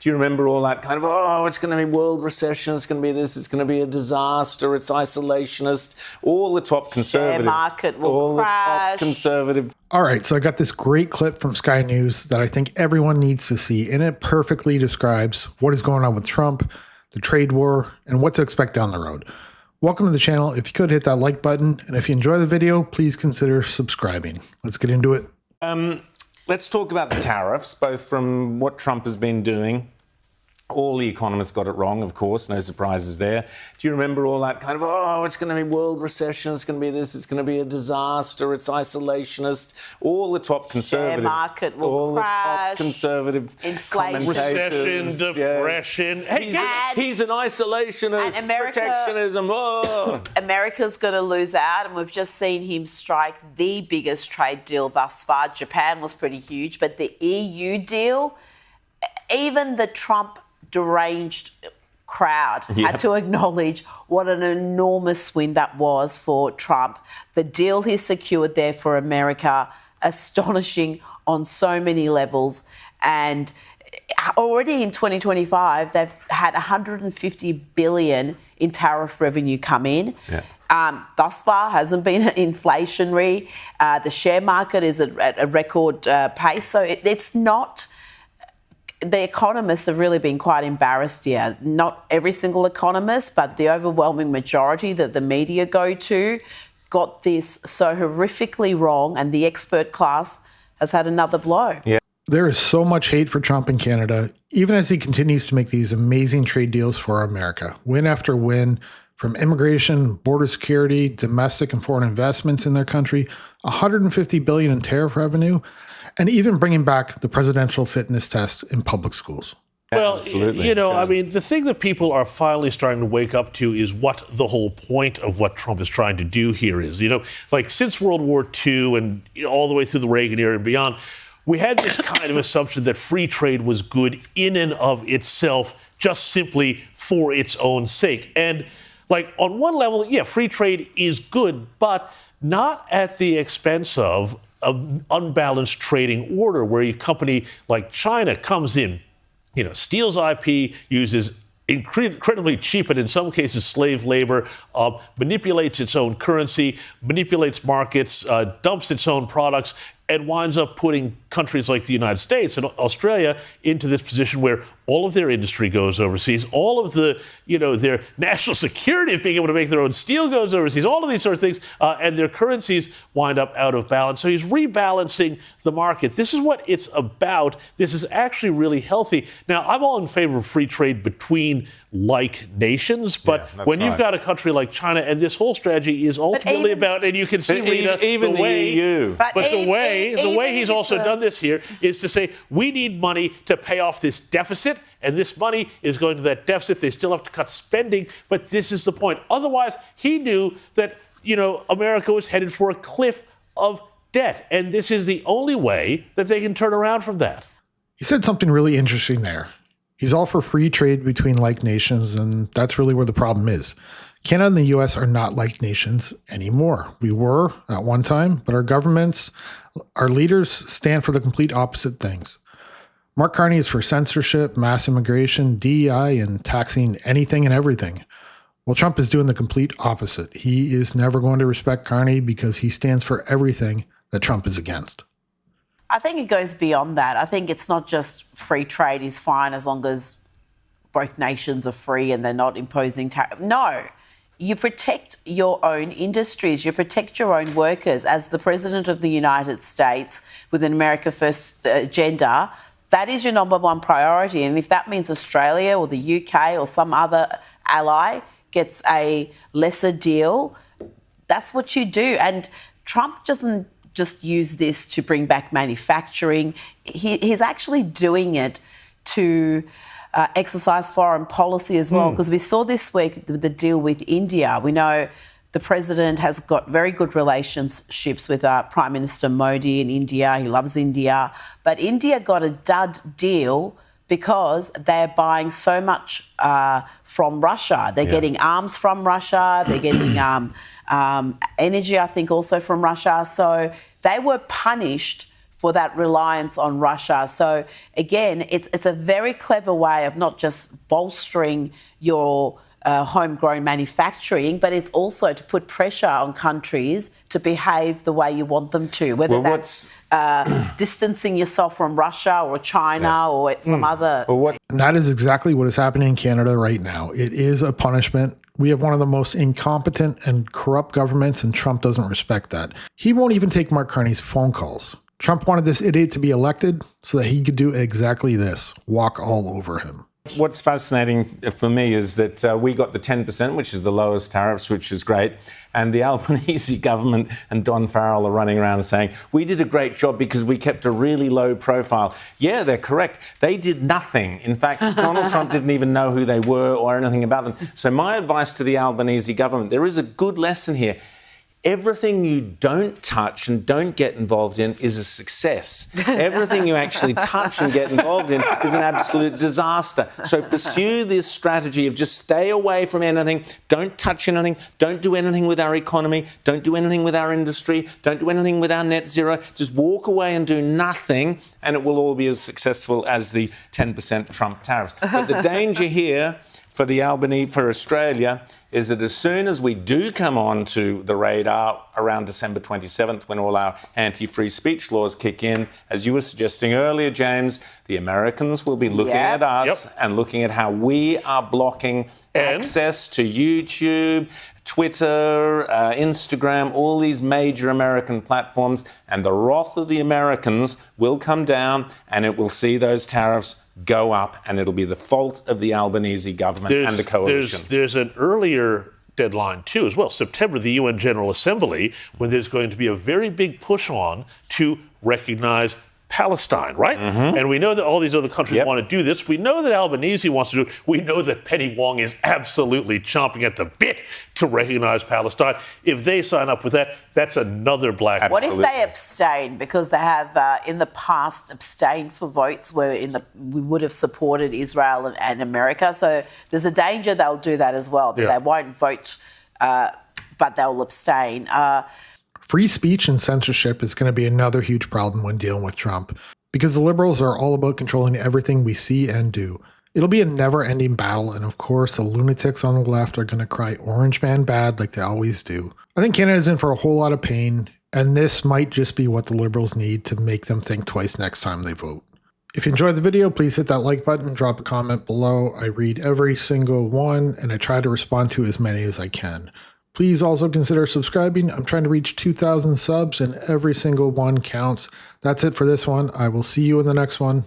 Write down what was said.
Do you remember all that kind of, it's going to be world recession, it's going to be this, it's going to be a disaster, it's isolationist, all the top conservative. Share market will crash. The top conservative. All right, so I got this great clip from Sky News that I think everyone needs to see, and it perfectly describes what is going on with Trump, the trade war, and what to expect down the road. Welcome to the channel. If you could hit that like button, and if you enjoy the video, please consider subscribing. Let's get into it. Let's talk about the tariffs, both from what Trump has been doing. All the economists got it wrong, of course, no surprises there. Do you remember all that kind of, it's going to be world recession, it's going to be this, it's going to be a disaster, it's isolationist, all the top conservative. Share market will all crash. The top conservative Inflation. Recession, depression. Yes. He's an isolationist, protectionism. America's going to lose out, and we've just seen him strike the biggest trade deal thus far. Japan was pretty huge, but the EU deal, even the Trump deranged crowd had to acknowledge what an enormous win that was for Trump. The deal he secured there for America, astonishing on so many levels. And already in 2025, they've had $150 billion in tariff revenue come in. Yeah. Thus far, hasn't been inflationary. The share market is at a record pace. So it's not... The economists have really been quite embarrassed here. Not every single economist, but the overwhelming majority that the media go to got this so horrifically wrong, and the expert class has had another blow. Yeah. There is so much hate for Trump in Canada, even as he continues to make these amazing trade deals for America, win after win, from immigration, border security, domestic and foreign investments in their country, $150 billion in tariff revenue, and even bringing back the presidential fitness test in public schools. Well, absolutely. I mean, the thing that people are finally starting to wake up to is what the whole point of what Trump is trying to do here is. Like since World War II and all the way through the Reagan era and beyond, we had this kind of assumption that free trade was good in and of itself, just simply for its own sake. And like on one level, yeah, free trade is good, but not at the expense of an unbalanced trading order where a company like China comes in, steals IP, uses incredibly cheap and in some cases slave labor, manipulates its own currency, manipulates markets, dumps its own products, and winds up putting countries like the United States and Australia into this position where all of their industry goes overseas, all of the, their national security of being able to make their own steel goes overseas, all of these sort of things, and their currencies wind up out of balance. So he's rebalancing the market. This is what it's about. This is actually really healthy. Now, I'm all in favor of free trade between like nations, but when you've got a country like China, and this whole strategy is ultimately about, and you can see, Rita, even the way, EU. But the way he's also done this here is to say, we need money to pay off this deficit, and this money is going to that deficit. They still have to cut spending, but this is the point. Otherwise, he knew that, America was headed for a cliff of debt, and this is the only way that they can turn around from that. He said something really interesting there. He's all for free trade between like nations, and that's really where the problem is. Canada and the U.S. are not like nations anymore. We were at one time, but our governments, our leaders stand for the complete opposite things. Mark Carney is for censorship, mass immigration, DEI, and taxing anything and everything. Well, Trump is doing the complete opposite. He is never going to respect Carney because he stands for everything that Trump is against. I think it goes beyond that. I think it's not just free trade is fine as long as both nations are free and they're not imposing tariffs. No. You protect your own industries, you protect your own workers. As the President of the United States with an America First agenda, that is your number one priority. And if that means Australia or the UK or some other ally gets a lesser deal, that's what you do. And Trump doesn't just use this to bring back manufacturing. He's actually doing it to exercise foreign policy as well, because we saw this week the deal with India. We know the president has got very good relationships with Prime Minister Modi in India. He loves India. But India got a dud deal because they're buying so much from Russia. They're getting arms from Russia. They're getting energy, I think, also from Russia. So they were punished for that reliance on Russia. So again, it's a very clever way of not just bolstering your homegrown manufacturing, but it's also to put pressure on countries to behave the way you want them to, whether that's distancing yourself from Russia or China or some other. And that is exactly what is happening in Canada right now. It is a punishment. We have one of the most incompetent and corrupt governments, and Trump doesn't respect that. He won't even take Mark Carney's phone calls. Trump wanted this idiot to be elected so that he could do exactly this, walk all over him. What's fascinating for me is that we got the 10%, which is the lowest tariffs, which is great. And the Albanese government and Don Farrell are running around saying, we did a great job because we kept a really low profile. Yeah, they're correct. They did nothing. In fact, Donald Trump didn't even know who they were or anything about them. So my advice to the Albanese government, there is a good lesson here. Everything you don't touch and don't get involved in is a success. Everything you actually touch and get involved in is an absolute disaster. So pursue this strategy of just stay away from anything, don't touch anything, don't do anything with our economy, don't do anything with our industry, don't do anything with our net zero. Just walk away and do nothing, and it will all be as successful as the 10% Trump tariffs. But the danger here for Australia is that as soon as we do come on to the radar around December 27th, when all our anti-free speech laws kick in, as you were suggesting earlier, James, the Americans will be looking at us and looking at how we are blocking access to YouTube, Twitter, Instagram, all these major American platforms, and the wrath of the Americans will come down, and it will see those tariffs go up, and it'll be the fault of the Albanese government and the coalition. There's an earlier deadline too as well, September, the UN General Assembly, when there's going to be a very big push on to recognize Palestine, right? And we know that all these other countries want to do this. We know that Albanese wants to do it. We know that Penny Wong is absolutely chomping at the bit to recognize Palestine. If they sign up with that, that's another black. What if they abstain? Because they have in the past abstained for votes where we would have supported Israel and America. So there's a danger they'll do that as well. That they won't vote, but they'll abstain. Free speech and censorship is going to be another huge problem when dealing with Trump, because the liberals are all about controlling everything we see and do. It'll be a never-ending battle, and of course, the lunatics on the left are going to cry Orange Man bad like they always do. I think Canada's in for a whole lot of pain, and this might just be what the liberals need to make them think twice next time they vote. If you enjoyed the video, please hit that like button, drop a comment below. I read every single one, and I try to respond to as many as I can. Please also consider subscribing. I'm trying to reach 2,000 subs, and every single one counts. That's it for this one. I will see you in the next one.